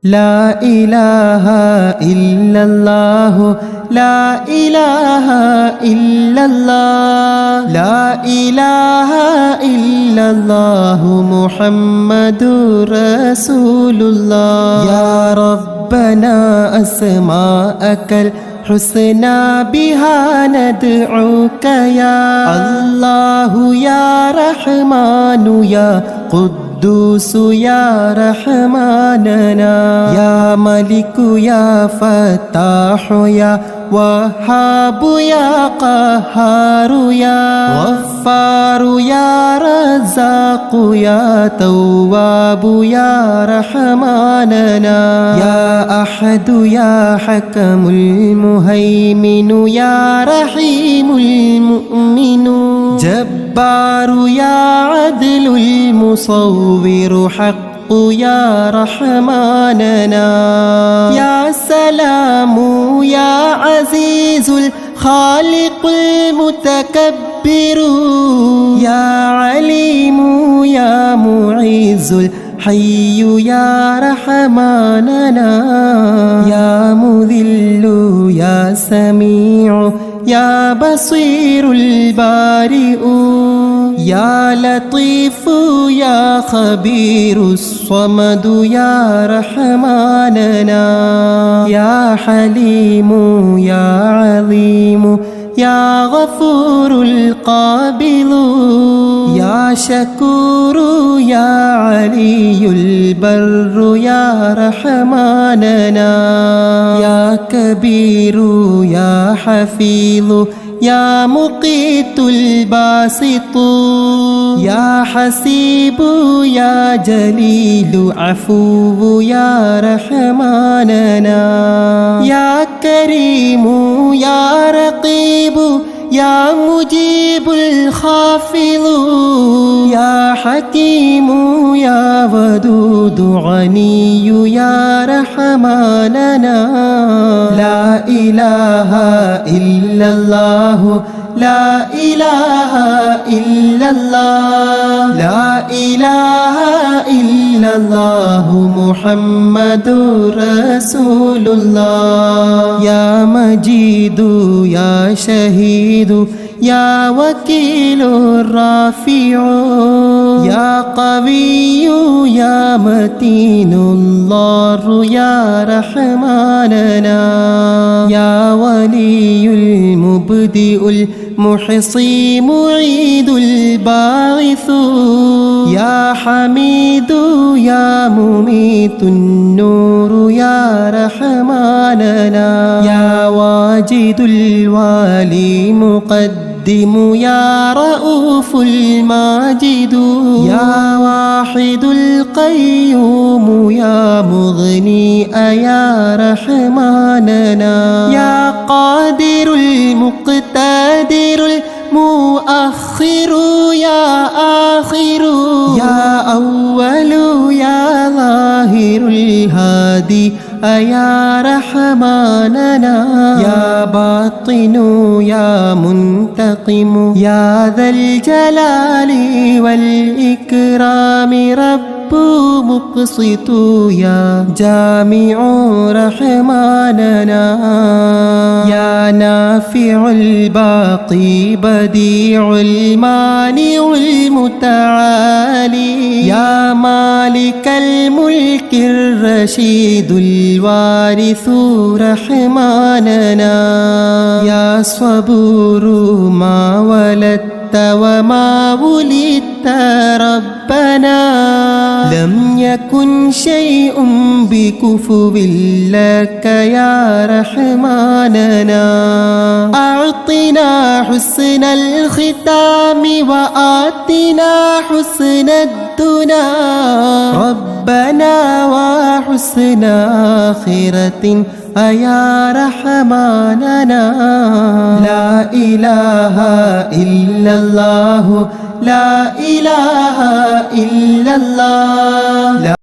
لا إله إلا الله لا إله إلا الله لا إله إلا الله محمد رسول الله يا ربنا أسماءك الحسنى بها ندعوك يا الله يا رحمن يا قدوس يا رحماننا يا ملك يا فتاح يا وهاب يا قهار يا غفار يا رزاق يا تواب يا رحماننا يا أحد يا حكم المهيمن يا رحيم المؤمن جبار يا عدل المصور حق يا رحماننا يا سلام يا عزيز الخالق المتكبر يا عليم يا معز الحي يا رحماننا يا مذل يا سميع يا بصير البارئ يا لطيف يا خبير الصمد يا رحماننا يا حليم يا عظيم يا غفور القابل يا شكور يا علي البر يا رحماننا يا كبير يا حفيظ يا مقيت الباسط يا حسيب يا جليل عفو يا رحماننا يا كريم يا رقيب يا مجيب الخافض يا حكيم يا ودود غني يا رحماننا لا إله إلا الله لا إله إلا الله لا إله إلا الله محمد رسول الله يا مجيد يا شهيد يا وكيل الرافع يا قوي يا متين الله يا رحماننا يا ولي المبدئ المحصي معيد الباعث يا حميد يا مميت النور يا رحماننا يا واجد الوالي مقدم يا رؤوف الماجد يا واحد القيوم يا مغني يا رحماننا يا قادر المقتدر المؤخر يا آخر يا أول يا ظاهر الهادي يا رحماننا يا باطن يا منتقم يا ذا الجلال والإكرام رب مقسط يا جامع رحماننا يا نافع الباقي بديع المانع المتعالي يا مالك الملك الرشيد الوارث رحماننا يا صبور ما ولدت وما ولدت ربنا لم يكن شيء بكفو لك يا رحماننا أعطنا حسن الختام وآتنا حسن الدنا ربنا وحسن آخرة يا رحماننا لا إله إلا الله لا إله إلا الله